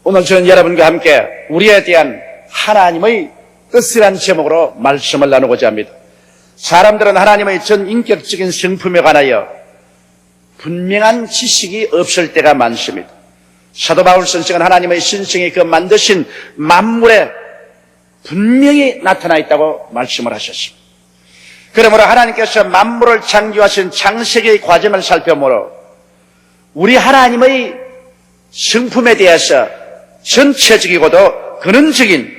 오늘 저는 여러분과 함께 우리에 대한 하나님의 뜻이라는 제목으로 말씀을 나누고자 합니다. 사람들은 하나님의 전 인격적인 성품에 관하여 분명한 지식이 없을 때가 많습니다. 사도 바울 선생은 하나님의 신성이 그 만드신 만물에 분명히 나타나 있다고 말씀을 하셨습니다. 그러므로 하나님께서 만물을 창조하신 창세기의 과정을 살펴보므로 우리 하나님의 성품에 대해서 전체적이고도 근원적인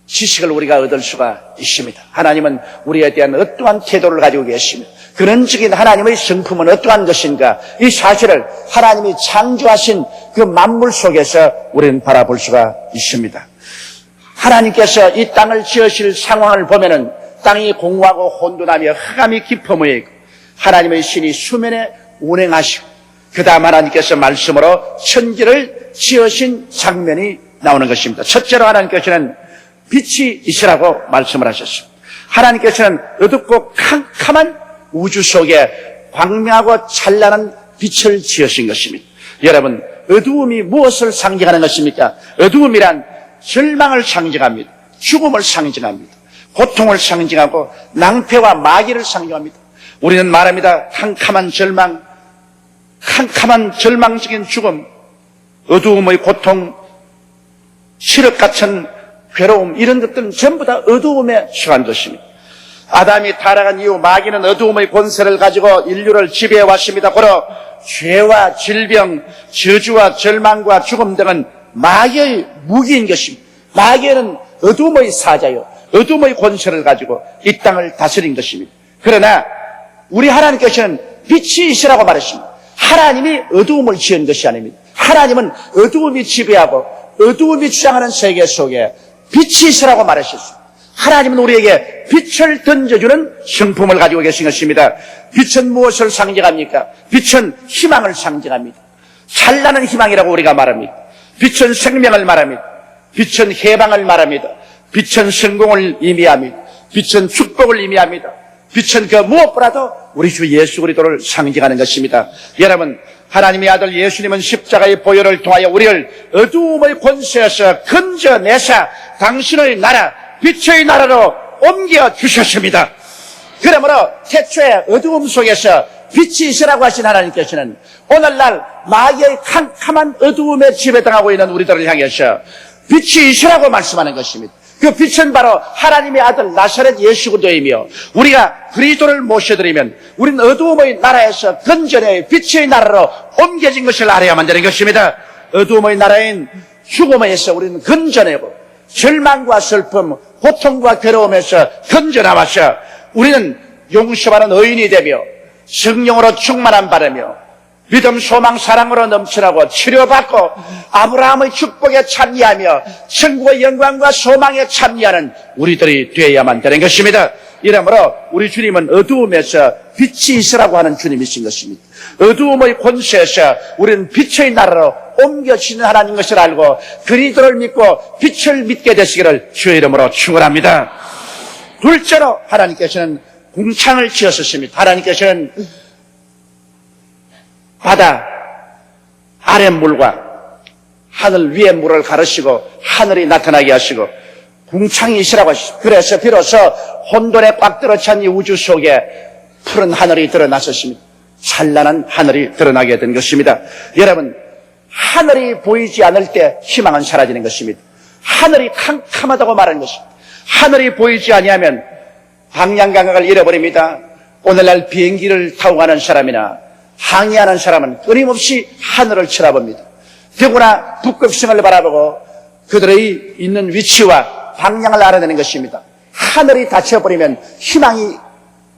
지식을 우리가 얻을 수가 있습니다. 하나님은 우리에 대한 어떠한 태도를 가지고 계십니다. 근원적인 하나님의 성품은 어떠한 것인가, 이 사실을 하나님이 창조하신 그 만물 속에서 우리는 바라볼 수가 있습니다. 하나님께서 이 땅을 지으실 상황을 보면은 땅이 공허하고 혼돈하며 흑암이 깊어무에 있고 하나님의 신이 수면에 운행하시고 그 다음 하나님께서 말씀으로 천지를 지으신 장면이 나오는 것입니다. 첫째로 하나님께서는 빛이 있으라고 말씀을 하셨습니다. 하나님께서는 어둡고 캄캄한 우주 속에 광명하고 찬란한 빛을 지으신 것입니다. 여러분, 어두움이 무엇을 상징하는 것입니까? 어두움이란 절망을 상징합니다. 죽음을 상징합니다. 고통을 상징하고 낭패와 마귀를 상징합니다. 우리는 말합니다. 캄캄한 절망, 캄캄한 절망적인 죽음, 어두움의 고통, 시력 같은 괴로움, 이런 것들은 전부 다 어두움에 속한 것입니다. 아담이 타락한 이후 마귀는 어두움의 권세를 가지고 인류를 지배해 왔습니다. 고로 죄와 질병, 저주와 절망과 죽음 등은 마귀의 무기인 것입니다. 마귀는 어두움의 사자요, 어두움의 권세를 가지고 이 땅을 다스린 것입니다. 그러나 우리 하나님께서는 빛이 있으라고 말했습니다. 하나님이 어두움을 지은 것이 아닙니다. 하나님은 어두움이 지배하고 어두움이 주장하는 세계 속에 빛이 있으라고 말하셨습니다. 하나님은 우리에게 빛을 던져주는 성품을 가지고 계신 것입니다. 빛은 무엇을 상징합니까? 빛은 희망을 상징합니다. 찬란한 희망이라고 우리가 말합니다. 빛은 생명을 말합니다. 빛은 해방을 말합니다. 빛은 성공을 의미합니다. 빛은 축복을 의미합니다. 빛은 그 무엇보다도 우리 주 예수 그리스도를 상징하는 것입니다. 여러분, 하나님의 아들 예수님은 십자가의 보혈을 통하여 우리를 어두움의 권세에서 건져내사 당신의 나라, 빛의 나라로 옮겨주셨습니다. 그러므로 태초에 어두움 속에서 빛이 있으라고 하신 하나님께서는 오늘날 마귀의 캄캄한 어두움에 지배당하고 있는 우리들을 향해서 빛이 있으라고 말씀하는 것입니다. 그 빛은 바로 하나님의 아들 나사렛 예수 그리스도이며 우리가 그리스도를 모셔드리면 우리는 어두움의 나라에서 건져내 빛의 나라로 옮겨진 것을 알아야만 되는 것입니다. 어두움의 나라인 죽음에서 우리는 건져내고 절망과 슬픔, 고통과 괴로움에서 건져나와서 우리는 용서받는 의인이 되며 성령으로 충만함 받으며 믿음, 소망, 사랑으로 넘쳐나고 치료받고 아브라함의 축복에 참여하며 천국의 영광과 소망에 참여하는 우리들이 되어야만 되는 것입니다. 이러므로 우리 주님은 어두움에서 빛이 있으라고 하는 주님이신 것입니다. 어두움의 권세에서 우리는 빛의 나라로 옮겨지는 하나님 것을 알고 그리스도를 믿고 빛을 믿게 되시기를 주의 이름으로 축원합니다. 둘째로 하나님께서는 궁창을 지었습니다. 하나님께서는 바다 아랫물과 하늘 위의 물을 가르시고 하늘이 나타나게 하시고 궁창이 있으라고 하시고 그래서 비로소 혼돈에 꽉 들어찬 이 우주 속에 푸른 하늘이 드러났었습니다. 찬란한 하늘이 드러나게 된 것입니다. 여러분, 하늘이 보이지 않을 때 희망은 사라지는 것입니다. 하늘이 캄캄하다고 말하는 것입니다. 하늘이 보이지 아니하면 방향 감각을 잃어버립니다. 오늘날 비행기를 타고 가는 사람이나 항해하는 사람은 끊임없이 하늘을 쳐다봅니다. 더구나 북극성을 바라보고 그들의 있는 위치와 방향을 알아내는 것입니다. 하늘이 닫혀버리면 희망이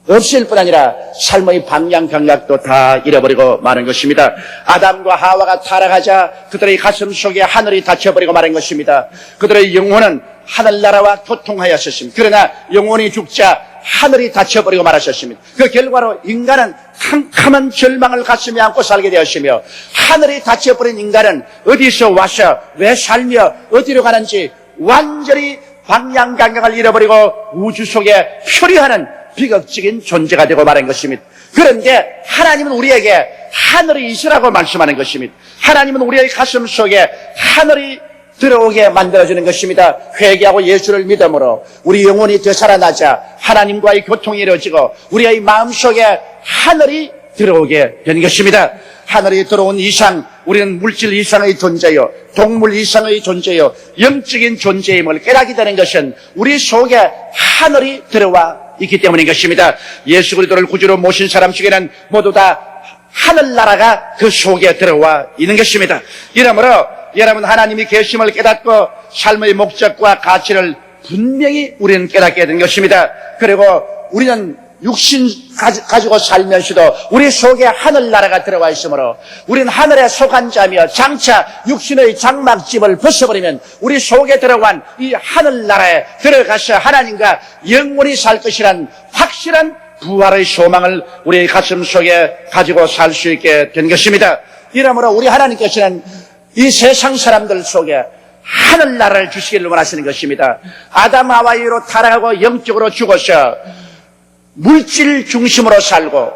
없을 뿐 아니라 삶의 방향 감각도 다 잃어버리고 마는 것입니다. 아담과 하와가 타락하자 그들의 가슴 속에 하늘이 닫혀버리고 마는 것입니다. 그들의 영혼은 하늘나라와 교통하였었습니다. 그러나 영혼이 죽자 하늘이 닫혀버리고 말았었습니다. 그 결과로 인간은 캄캄한 절망을 가슴에 안고 살게 되었으며 하늘이 닫혀버린 인간은 어디서 와서 왜 살며 어디로 가는지 완전히 방향 감각을 잃어버리고 우주 속에 표류하는 비극적인 존재가 되고 말한 것입니다. 그런데 하나님은 우리에게 하늘이 있으라고 말씀하는 것입니다. 하나님은 우리의 가슴 속에 하늘이 들어오게 만들어주는 것입니다. 회개하고 예수를 믿음으로 우리 영혼이 되살아나자 하나님과의 교통이 이루어지고 우리의 마음속에 하늘이 들어오게 되는 것입니다. 하늘이 들어온 이상 우리는 물질 이상의 존재요, 동물 이상의 존재요, 영적인 존재임을 깨닫게 되는 것은 우리 속에 하늘이 들어와 있기 때문인 것입니다. 예수 그리스도를 구주로 모신 사람 중에는 모두 다 하늘나라가 그 속에 들어와 있는 것입니다. 이러므로 여러분, 하나님이 계심을 깨닫고 삶의 목적과 가치를 분명히 우리는 깨닫게 된 것입니다. 그리고 우리는 육신 가지고 살면서도 우리 속에 하늘나라가 들어와 있으므로 우리는 하늘에 속한 자며 장차 육신의 장막집을 벗어버리면 우리 속에 들어간 이 하늘나라에 들어가서 하나님과 영원히 살 것이란 확실한 부활의 소망을 우리의 가슴 속에 가지고 살 수 있게 된 것입니다. 이러므로 우리 하나님께서는 이 세상 사람들 속에 하늘나라를 주시기를 원하시는 것입니다. 아담 하와이로 타락하고 영적으로 죽어서 물질 중심으로 살고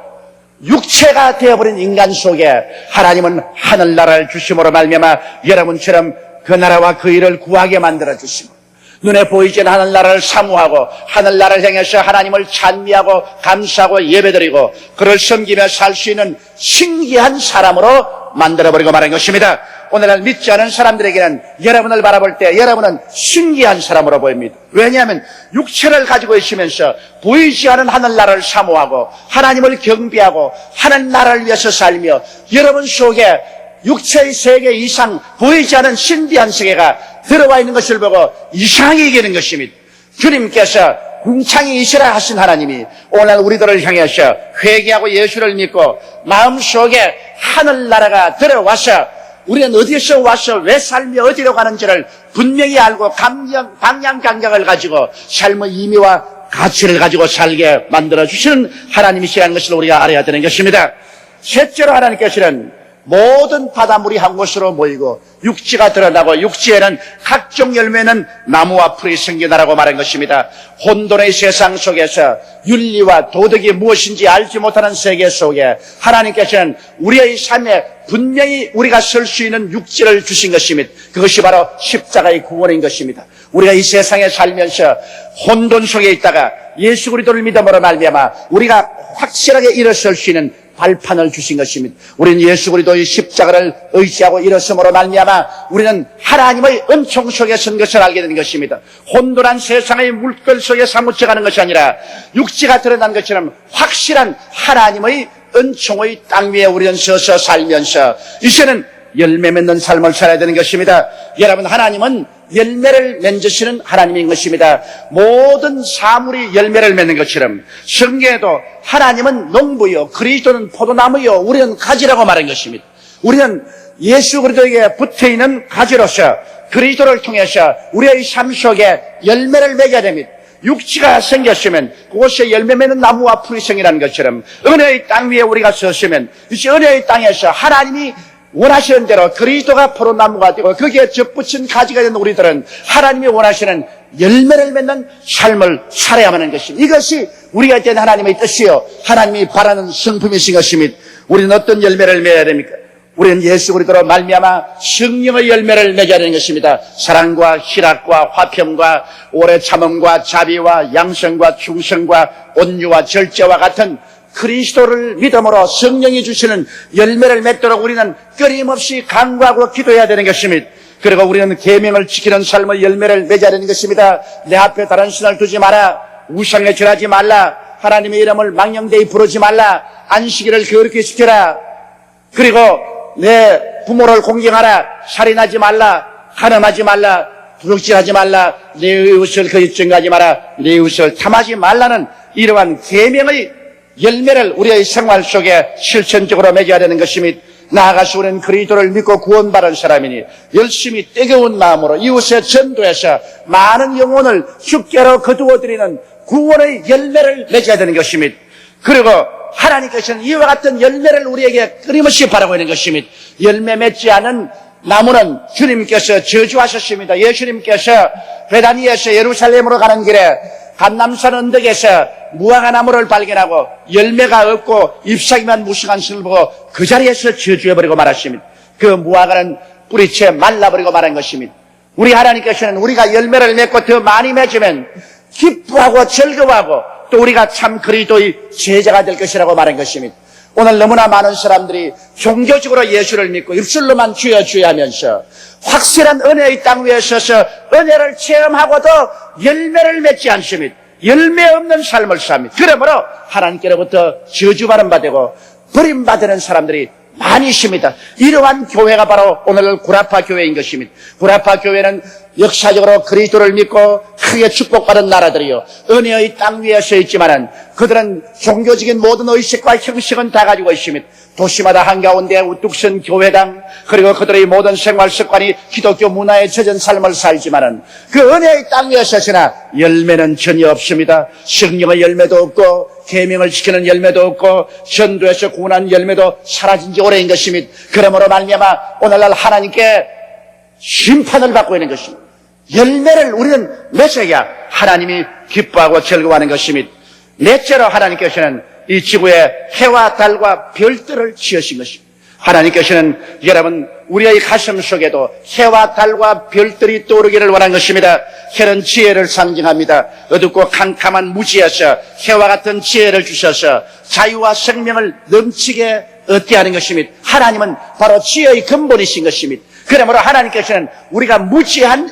육체가 되어버린 인간 속에 하나님은 하늘나라를 주심으로 말미암아 여러분처럼 그 나라와 그 일을 구하게 만들어주시고 눈에 보이지 않는 하늘나라를 사모하고 하늘나라를 향해서 하나님을 찬미하고 감사하고 예배드리고 그를 섬기며 살 수 있는 신기한 사람으로 만들어버리고 말한 것입니다. 오늘날 믿지 않은 사람들에게는 여러분을 바라볼 때 여러분은 신기한 사람으로 보입니다. 왜냐하면 육체를 가지고 있으면서 보이지 않은 하늘나라를 사모하고 하나님을 경배하고 하늘나라를 위해서 살며 여러분 속에 육체의 세계 이상 보이지 않은 신비한 세계가 들어와 있는 것을 보고 이상하게 여기는 것입니다. 주님께서 궁창이시라 하신 하나님이 오늘 우리들을 향해서 회개하고 예수를 믿고 마음속에 하늘나라가 들어와서 우리는 어디에서 와서 왜 살며 어디로 가는지를 분명히 알고 방향 감각을 가지고 삶의 의미와 가치를 가지고 살게 만들어주시는 하나님이시라는 것을 우리가 알아야 되는 것입니다. 셋째로 하나님께서는 모든 바닷물이 한 곳으로 모이고 육지가 드러나고 육지에는 각종 열매는 나무와 풀이 생겨나라고 말한 것입니다. 혼돈의 세상 속에서 윤리와 도덕이 무엇인지 알지 못하는 세계 속에 하나님께서는 우리의 삶에 분명히 우리가 설 수 있는 육지를 주신 것입니다. 그것이 바로 십자가의 구원인 것입니다. 우리가 이 세상에 살면서 혼돈 속에 있다가 예수 그리스도를 믿음으로 말미암아 우리가 확실하게 일어설 수 있는 발판을 주신 것입니다. 우리는 예수 그리스도의 십자가를 의지하고 일어섬으로 말미암아 우리는 하나님의 은총 속에 선 것을 알게 된 것입니다. 혼돈한 세상의 물결 속에 사무쳐가는 것이 아니라 육지가 드러난 것처럼 확실한 하나님의 은총의 땅 위에 우리는 서서 살면서 이제는 열매 맺는 삶을 살아야 되는 것입니다. 여러분, 하나님은 열매를 맺으시는 하나님인 것입니다. 모든 사물이 열매를 맺는 것처럼 성경에도 하나님은 농부요, 그리스도는 포도나무요, 우리는 가지라고 말한 것입니다. 우리는 예수 그리스도에게 붙어있는 가지로서 그리스도를 통해서 우리의 삶 속에 열매를 맺어야 됩니다. 육지가 생겼으면 그곳에 열매 맺는 나무와 풀이 생기라는 것처럼 은혜의 땅 위에 우리가 섰으면 이제 은혜의 땅에서 하나님이 원하시는 대로 그리스도가 포도나무가 되고 거기에 접붙인 가지가 된 우리들은 하나님이 원하시는 열매를 맺는 삶을 살아야만 하는 것입니다. 이것이 우리가 된 하나님의 뜻이요, 하나님이 바라는 성품이신 것입니다. 우리는 어떤 열매를 맺어야 됩니까? 우리는 예수 그리스도로 말미암아 성령의 열매를 맺어야 되는 것입니다. 사랑과 희락과 화평과 오래 참음과 자비와 양성과 충성과 온유와 절제와 같은 그리스도를 믿음으로 성령이 주시는 열매를 맺도록 우리는 끊임없이 간구하고 기도해야 되는 것입니다. 그리고 우리는 계명을 지키는 삶의 열매를 맺어야 되는 것입니다. 내 앞에 다른 신을 두지 마라, 우상에 절하지 말라, 하나님의 이름을 망령되이 부르지 말라, 안식일을 거룩히 지켜라, 그리고 내 부모를 공경하라, 살인하지 말라, 간음하지 말라, 도둑질하지 말라, 내 이웃을 거짓 증거하지 마라, 내 이웃을 탐하지 말라는 이러한 계명의 열매를 우리의 생활 속에 실천적으로 맺어야 되는 것입니다. 나아가서 우리는 그리스도를 믿고 구원받은 사람이니 열심히 뜨거운 마음으로 이웃에 전도해서 많은 영혼을 주께로 거두어드리는 구원의 열매를 맺어야 되는 것입니다. 그리고 하나님께서는 이와 같은 열매를 우리에게 끊임없이 바라고 있는 것입니다. 열매 맺지 않은 나무는 주님께서 저주하셨습니다. 예수님께서 베다니에서 예루살렘으로 가는 길에 감람산 언덕에서 무화과 나무를 발견하고 열매가 없고 잎사귀만 무성한 것을 보고 그 자리에서 저주해버리고 말았습니다. 그 무화과는 뿌리채 말라버리고 말한 것입니다. 우리 하나님께서는 우리가 열매를 맺고 더 많이 맺으면 기뻐하고 즐거워하고 또 우리가 참 그리스도의 제자가 될 것이라고 말한 것입니다. 오늘 너무나 많은 사람들이 종교적으로 예수를 믿고 입술로만 주여 주여 하면서 확실한 은혜의 땅 위에 서서 은혜를 체험하고도 열매를 맺지 않습니다. 열매 없는 삶을 삽니다. 그러므로 하나님께로부터 저주받은 바 되고 버림받는 사람들이 많이 있습니다. 이러한 교회가 바로 오늘 구라파 교회인 것입니다. 구라파 교회는 역사적으로 그리스도를 믿고 크게 축복받은 나라들이요 은혜의 땅 위에 서 있지만은 그들은 종교적인 모든 의식과 형식은 다 가지고 있습니다. 도시마다 한가운데 우뚝 선 교회당 그리고 그들의 모든 생활 습관이 기독교 문화에 젖은 삶을 살지만은 그 은혜의 땅 위에 서서나 열매는 전혀 없습니다. 성령의 열매도 없고 계명을 지키는 열매도 없고 전도에서 구원한 열매도 사라진 지 오래인 것입니다. 그러므로 말미암아 오늘날 하나님께 심판을 받고 있는 것입니다. 열매를 우리는 맺어야 하나님이 기뻐하고 즐거워하는 것입니다. 넷째로 하나님께서는 이 지구에 해와 달과 별들을 지으신 것입니다. 하나님께서는 여러분 우리의 가슴 속에도 해와 달과 별들이 떠오르기를 원한 것입니다. 해는 지혜를 상징합니다. 어둡고 캄캄한 무지에서 해와 같은 지혜를 주셔서 자유와 생명을 넘치게 얻게 하는 것입니다. 하나님은 바로 지혜의 근본이신 것입니다. 그러므로 하나님께서는 우리가 무지한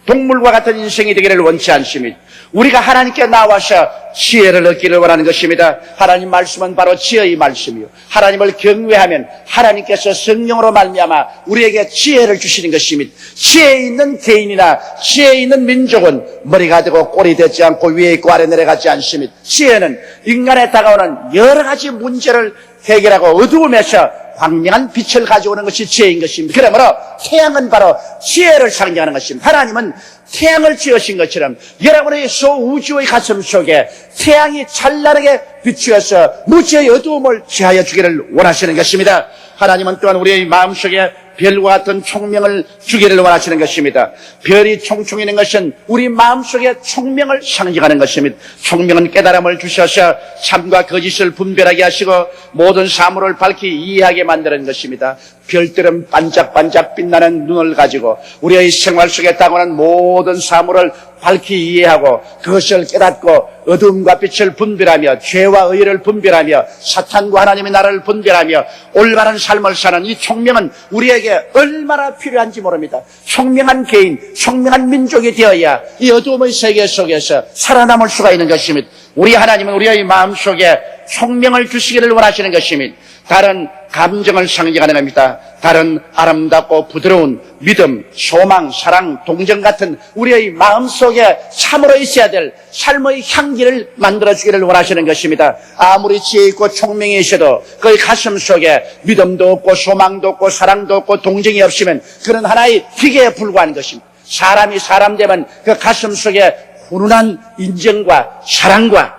동물과 같은 인생이 되기를 원치 않습니다. 우리가 하나님께 나와서 지혜를 얻기를 원하는 것입니다. 하나님 말씀은 바로 지혜의 말씀이요 하나님을 경외하면 하나님께서 성령으로 말미암아 우리에게 지혜를 주시는 것입니다. 지혜 있는 개인이나 지혜 있는 민족은 머리가 되고 꼴이 되지 않고 위에 있고 아래 내려가지 않습니다. 지혜는 인간에 다가오는 여러 가지 문제를 해결하고 어두움에서 광명한 빛을 가져오는 것이 지혜인 것입니다. 그러므로 태양은 바로 지혜를 상징하는 것입니다. 하나님은 태양을 지으신 것처럼 여러분의 소우주의 가슴 속에 태양이 찬란하게 비추어서 무지의 어두움을 제하여 주기를 원하시는 것입니다. 하나님은 또한 우리의 마음속에 별과 같은 총명을 주기를 원하시는 것입니다. 별이 총총 있는 것은 우리 마음속에 총명을 상징하는 것입니다. 총명은 깨달음을 주셔서 참과 거짓을 분별하게 하시고 모든 사물을 밝히 이해하게 만드는 것입니다. 별들은 반짝반짝 빛나는 눈을 가지고 우리의 생활 속에 다가오는 모든 사물을 밝히 이해하고 그것을 깨닫고 어둠과 빛을 분별하며 죄와 의를 분별하며 사탄과 하나님의 나라를 분별하며 올바른 삶을 사는 이 총명은 우리에게 얼마나 필요한지 모릅니다. 총명한 개인, 총명한 민족이 되어야 이 어둠의 세계 속에서 살아남을 수가 있는 것입니다. 우리 하나님은 우리의 마음속에 총명을 주시기를 원하시는 것입니다. 다른 감정을 상징하는 겁니다. 다른 아름답고 부드러운 믿음, 소망, 사랑, 동정 같은 우리의 마음속에 참으로 있어야 될 삶의 향기를 만들어주기를 원하시는 것입니다. 아무리 지혜 있고 총명이 있어도 그의 가슴 속에 믿음도 없고 소망도 없고 사랑도 없고 동정이 없으면 그는 하나의 기계에 불과한 것입니다. 사람이 사람 되면 그 가슴 속에 훈훈한 인정과 사랑과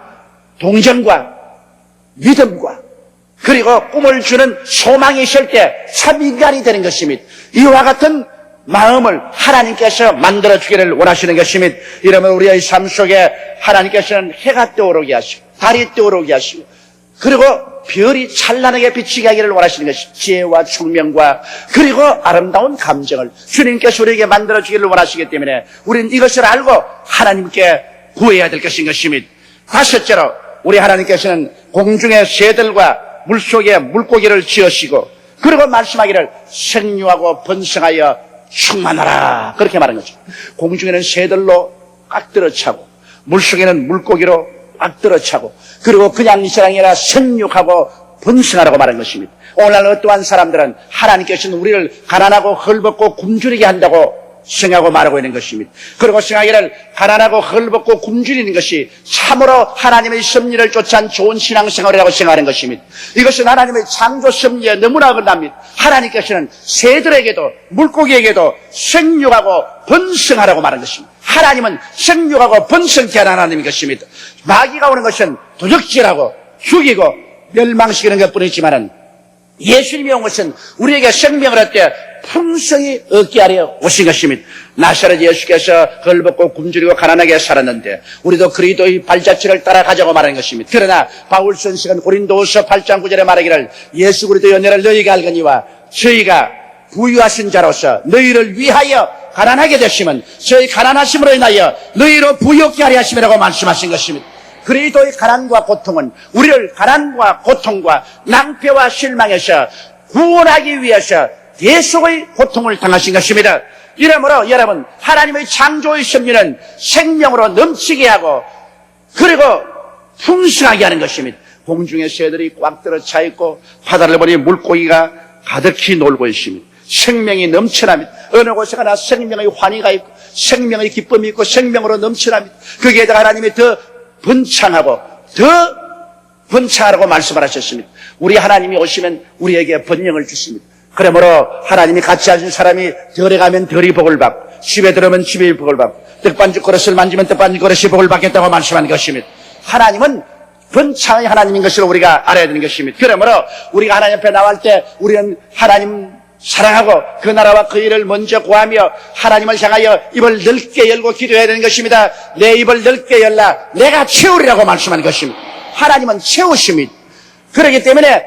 동정과 믿음과 그리고 꿈을 주는 소망이 있을 때 참 인간이 되는 것입니다. 이와 같은 마음을 하나님께서 만들어주기를 원하시는 것입니다. 이러면 우리의 삶 속에 하나님께서는 해가 떠오르게 하시고 달이 떠오르게 하시고 그리고 별이 찬란하게 비치게 하기를 원하시는 것입니다. 지혜와 총명과 그리고 아름다운 감정을 주님께서 우리에게 만들어주기를 원하시기 때문에 우리는 이것을 알고 하나님께 구해야 될 것인 것입니다. 다섯째로 우리 하나님께서는 공중의 새들과 물속에 물고기를 지으시고 그리고 말씀하기를 생육하고 번성하여 충만하라 그렇게 말한 거죠. 공중에는 새들로 꽉 들어차고 물속에는 물고기로 꽉 들어차고 그리고 그냥 이 세상이 아니라 생육하고 번성하라고 말한 것입니다. 오늘날 어떠한 사람들은 하나님께서는 우리를 가난하고 헐벗고 굶주리게 한다고 생각하고 말하고 있는 것입니다. 그리고 생각하기를 가난하고 헐벗고 굶주리는 것이 참으로 하나님의 섭리를 쫓아한 좋은 신앙생활이라고 생각하는 것입니다. 이것은 하나님의 창조 섭리에 너무나 어긋납니다. 하나님께서는 새들에게도 물고기에게도 생육하고 번성하라고 말한 것입니다. 하나님은 생육하고 번성케 하는 하나님인 것입니다. 마귀가 오는 것은 도적질하고 죽이고 멸망시키는 것뿐이지만은 예수님이 온 것은 우리에게 생명을 얻되 풍성히 얻게 하려 오신 것입니다. 나사렛 예수께서 헐벗고 굶주리고 가난하게 살았는데 우리도 그리스도의 발자취를 따라가자고 말하는 것입니다. 그러나 바울 선생은 고린도후서 8장 9절에 말하기를 예수 그리스도의 은혜를 너희에게 알거니와 저희가 부유하신 자로서 너희를 위하여 가난하게 되시면 저희 가난하심으로 인하여 너희로 부유하게 하려 하심이라고 말씀하신 것입니다. 그리스도의 가난과 고통은 우리를 가난과 고통과 낭패와 실망에서 구원하기 위해서 대속의 고통을 당하신 것입니다. 이러므로 여러분, 하나님의 창조의 섭리는 생명으로 넘치게 하고 그리고 풍성하게 하는 것입니다. 공중의 새들이 꽉 들어 차 있고 바다를 보니 물고기가 가득히 놀고 있습니다. 생명이 넘쳐납니다. 어느 곳에 가나 생명의 환희가 있고 생명의 기쁨이 있고 생명으로 넘쳐납니다. 거기에다가 하나님이 더 번창하고 더 번창하라고 말씀을 하셨습니다. 우리 하나님이 오시면 우리에게 번영을 주십니다. 그러므로 하나님이 같이 하신 사람이 덜에 가면 덜이 복을 받고 집에 들어오면 집에 복을 받고 떡반죽 그릇을 만지면 떡반죽 그릇이 복을 받겠다고 말씀한 것입니다. 하나님은 번창의 하나님인 것을 우리가 알아야 되는 것입니다. 그러므로 우리가 하나님 앞에 나올 때 우리는 하나님 사랑하고 그 나라와 그 일을 먼저 구하며 하나님을 향하여 입을 넓게 열고 기도해야 되는 것입니다. 내 입을 넓게 열라 내가 채우리라고 말씀하는 것입니다. 하나님은 채우십니다. 그렇기 때문에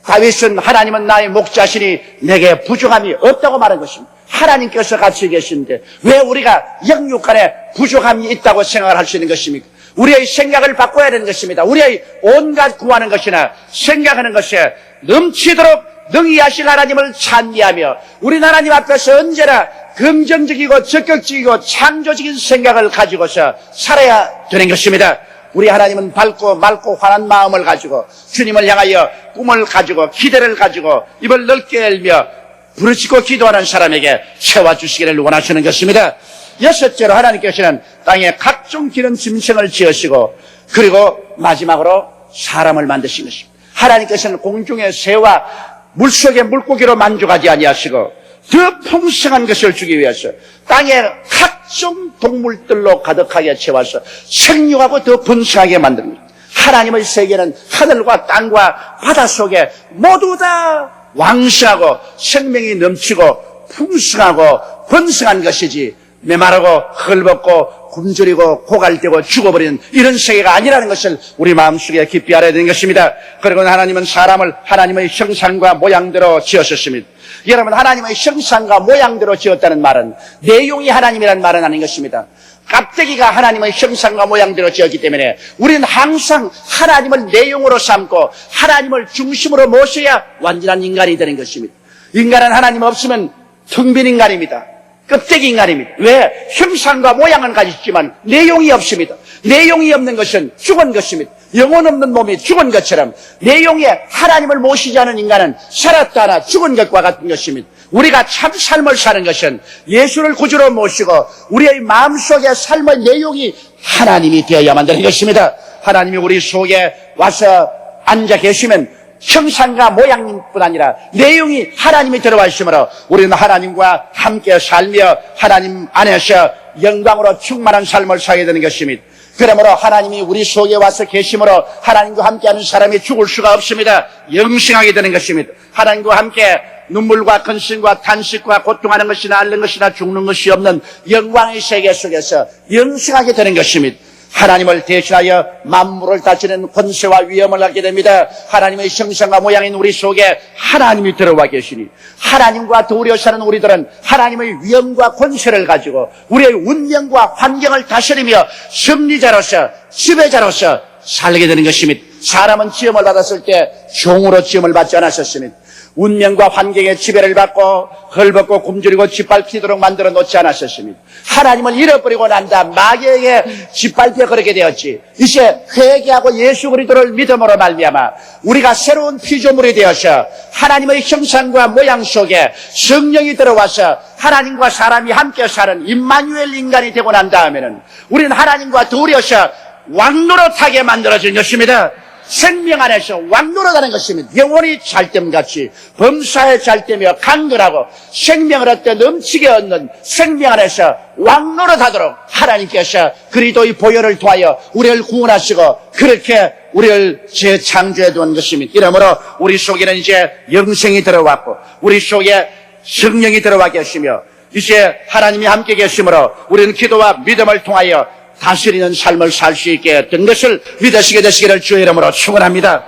다윗은 하나님은 나의 목자시니 내게 부족함이 없다고 말한 것입니다. 하나님께서 같이 계시는데 왜 우리가 영육간에 부족함이 있다고 생각을 할 수 있는 것입니까? 우리의 생각을 바꿔야 되는 것입니다. 우리의 온갖 구하는 것이나 생각하는 것이 넘치도록 능히 하실 하나님을 찬미하며 우리 하나님 앞에서 언제나 긍정적이고 적극적이고 창조적인 생각을 가지고서 살아야 되는 것입니다. 우리 하나님은 밝고 맑고 환한 마음을 가지고 주님을 향하여 꿈을 가지고 기대를 가지고 입을 넓게 열며 부르짖고 기도하는 사람에게 채워주시기를 원하시는 것입니다. 여섯째로 하나님께서는 땅에 각종 기는 짐승을 지으시고 그리고 마지막으로 사람을 만드신 것입니다. 하나님께서는 공중의 새와 물속의 물고기로 만족하지 아니하시고 더 풍성한 것을 주기 위해서 땅에 각종 동물들로 가득하게 채워서 생육하고 더 번성하게 만듭니다. 하나님의 세계는 하늘과 땅과 바다 속에 모두 다 왕성하고 생명이 넘치고 풍성하고 번성한 것이지 메마르고 헐벗고 굶주리고 고갈되고 죽어버리는 이런 세계가 아니라는 것을 우리 마음속에 깊이 알아야 되는 것입니다. 그리고 하나님은 사람을 하나님의 형상과 모양대로 지으셨습니다. 여러분, 하나님의 형상과 모양대로 지었다는 말은 내용이 하나님이라는 말은 아닌 것입니다. 깍대기가 하나님의 형상과 모양대로 지었기 때문에 우리는 항상 하나님을 내용으로 삼고 하나님을 중심으로 모셔야 완전한 인간이 되는 것입니다. 인간은 하나님 없으면 텅 빈 인간입니다. 껍데기 인간입니다. 왜? 형상과 모양은 가지지만 내용이 없습니다. 내용이 없는 것은 죽은 것입니다. 영혼 없는 몸이 죽은 것처럼 내용에 하나님을 모시지 않은 인간은 살았다 하나 죽은 것과 같은 것입니다. 우리가 참 삶을 사는 것은 예수를 구주로 모시고 우리의 마음속의 삶의 내용이 하나님이 되어야만 되는 것입니다. 하나님이 우리 속에 와서 앉아 계시면 형상과 모양뿐 아니라 내용이 하나님이 들어와 있으므로 우리는 하나님과 함께 살며 하나님 안에서 영광으로 충만한 삶을 살게 되는 것입니다. 그러므로 하나님이 우리 속에 와서 계심으로 하나님과 함께하는 사람이 죽을 수가 없습니다. 영생하게 되는 것입니다. 하나님과 함께 눈물과 근심과 탄식과 고통하는 것이나 앓는 것이나 죽는 것이 없는 영광의 세계 속에서 영생하게 되는 것입니다. 하나님을 대신하여 만물을 다스리는 권세와 위엄을 갖게 됩니다. 하나님의 형상과 모양인 우리 속에 하나님이 들어와 계시니 하나님과 더불어 사는 우리들은 하나님의 위엄과 권세를 가지고 우리의 운명과 환경을 다스리며 승리자로서 지배자로서 살게 되는 것입니다. 사람은 지음을 받았을 때 종으로 지음을 받지 않았었습니다. 운명과 환경의 지배를 받고 헐벗고 굶주리고 짓밟히도록 만들어 놓지 않았었습니다. 하나님을 잃어버리고 난 다음 마귀에게 짓밟혀 그렇게 되었지. 이제 회개하고 예수 그리스도를 믿음으로 말미암아 우리가 새로운 피조물이 되어서 하나님의 형상과 모양 속에 성령이 들어와서 하나님과 사람이 함께 사는 임마누엘 인간이 되고 난 다음에는 우리는 하나님과 더불어서 왕노릇하게 만들어진 것입니다. 생명 안에서 왕노릇하는 것입니다. 영혼이 잘됨같이 범사에 잘되며 강건하고 생명을 얻되 넘치게 얻는 생명 안에서 왕노릇하도록 하나님께서 그리스도의 보혈을 통하여 우리를 구원하시고 그렇게 우리를 재창조해 두는 것입니다. 이러므로 우리 속에는 이제 영생이 들어왔고 우리 속에 성령이 들어와 계시며 이제 하나님이 함께 계시므로 우리는 기도와 믿음을 통하여 다스리는 삶을 살 수 있게 된 것을 믿으시게 되시기를 주의 이름으로 축원합니다.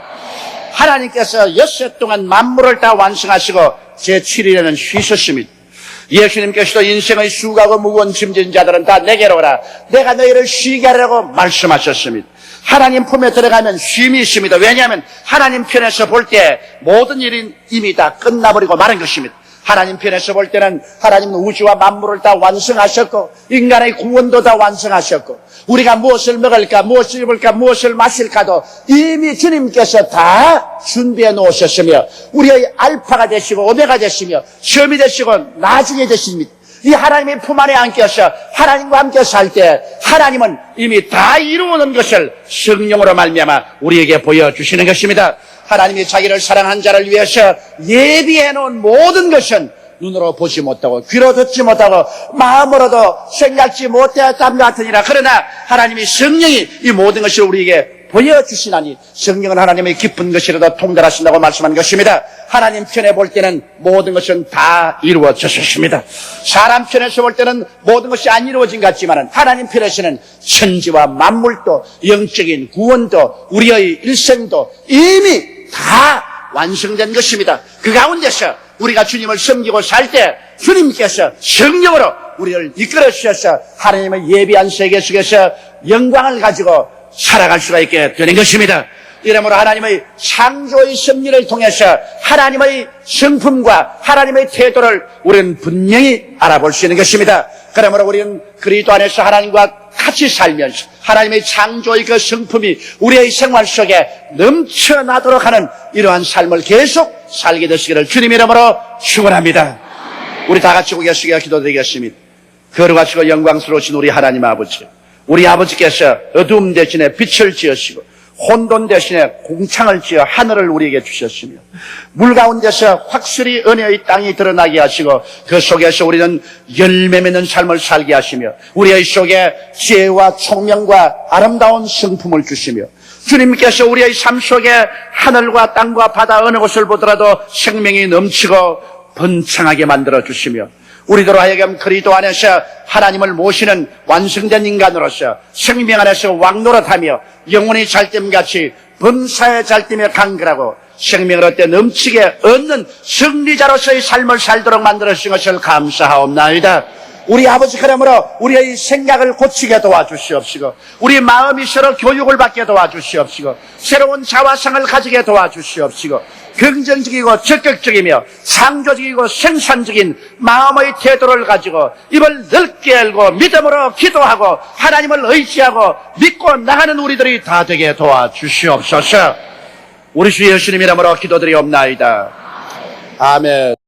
하나님께서 엿새 동안 만물을 다 완성하시고 제7일에는 쉬셨습니다. 예수님께서도 인생의 수고하고 무거운 짐진 자들은 다 내게로 오라. 내가 너희를 쉬게 하려고 말씀하셨습니다. 하나님 품에 들어가면 쉼이 있습니다. 왜냐하면 하나님 편에서 볼 때 모든 일이 이미 다 끝나버리고 마른 것입니다. 하나님 편에서 볼 때는 하나님은 우주와 만물을 다 완성하셨고 인간의 구원도 다 완성하셨고 우리가 무엇을 먹을까 무엇을 입을까 무엇을 마실까도 이미 주님께서 다 준비해 놓으셨으며 우리의 알파가 되시고 오메가 되시며 처음이 되시고 나중에 되십니다. 이 하나님의 품 안에 안겨서 하나님과 함께 살 때 하나님은 이미 다 이루어놓은 것을 성령으로 말미암아 우리에게 보여주시는 것입니다. 하나님이 자기를 사랑한 자를 위해서 예비해 놓은 모든 것은 눈으로 보지 못하고 귀로 듣지 못하고 마음으로도 생각지 못했던 것 같으니라. 그러나 하나님이 성령이 이 모든 것을 우리에게 보여주시나니 성령은 하나님의 깊은 것이라도 통달하신다고 말씀한 것입니다. 하나님 편에 볼 때는 모든 것은 다 이루어졌습니다. 사람 편에서 볼 때는 모든 것이 안 이루어진 것 같지만 하나님 편에서는 천지와 만물도 영적인 구원도 우리의 일생도 이미 다 완성된 것입니다. 그 가운데서 우리가 주님을 섬기고 살 때 주님께서 성령으로 우리를 이끌어 주셔서 하나님의 예비한 세계 속에서 영광을 가지고 살아갈 수가 있게 되는 것입니다. 이러므로 하나님의 창조의 섭리를 통해서 하나님의 성품과 하나님의 태도를 우리는 분명히 알아볼 수 있는 것입니다. 그러므로 우리는 그리스도 안에서 하나님과 같이 살면서 하나님의 창조의 그 성품이 우리의 생활 속에 넘쳐나도록 하는 이러한 삶을 계속 살게 되시기를 주님 이름으로 축원합니다. 우리 다 같이 고개 숙여 기도드리겠습니다. 거룩하시고 영광스러우신 우리 하나님 아버지, 우리 아버지께서 어두움 대신에 빛을 지으시고 혼돈 대신에 공창을 지어 하늘을 우리에게 주셨으며 물 가운데서 확실히 은혜의 땅이 드러나게 하시고 그 속에서 우리는 열매 맺는 삶을 살게 하시며 우리의 속에 지혜와 총명과 아름다운 성품을 주시며 주님께서 우리의 삶 속에 하늘과 땅과 바다 어느 곳을 보더라도 생명이 넘치고 번창하게 만들어 주시며 우리들 하여금 그리스도 안에서 하나님을 모시는 완성된 인간으로서 생명 안에서 왕노릇하며 영혼이 잘됨같이 범사에 잘되며 강건하고 생명을 얻되 넘치게 얻는 승리자로서의 삶을 살도록 만들어주신 것을 감사하옵나이다. 우리 아버지 그러므로 우리의 생각을 고치게 도와주시옵시고 우리 마음이 서로 교육을 받게 도와주시옵시고 새로운 자화상을 가지게 도와주시옵시고 긍정적이고 적극적이며 창조적이고 생산적인 마음의 태도를 가지고 입을 넓게 열고 믿음으로 기도하고 하나님을 의지하고 믿고 나가는 우리들이 다 되게 도와주시옵소서. 우리 주 예수님 이름으로 기도드리옵나이다. 아멘.